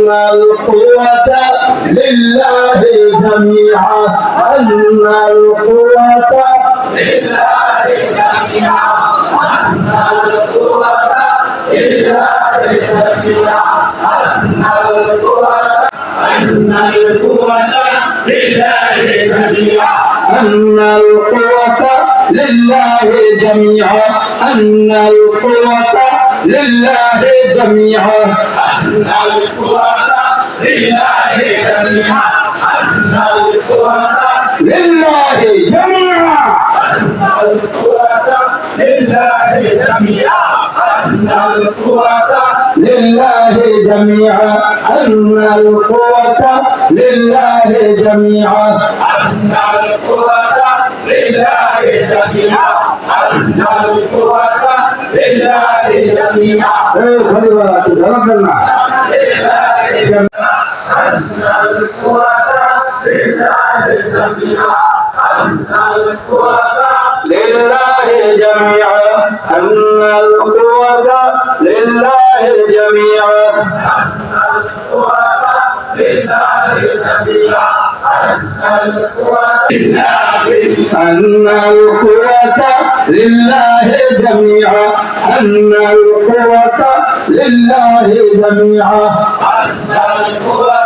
القوة لله جميعا أن القوة لله جميعا أن القوة لله جميعا أن القوة لله جميعا أن القوة لله جميعا أن القوة لله جميعا أن القوة لله جميعا أن القوة لله جميعا أن القوة لله جميعا أن القوة لله جميعا أن القوة لله جميعا أن القوة لله جميعا أن القوة لله جميعا أن القوة لله جميعا أن القوة لله جميعا أن القوة لله جميعا أن القوة لله جميعا أن القوة لله جميعا أن القوة لله جميعا أن القوة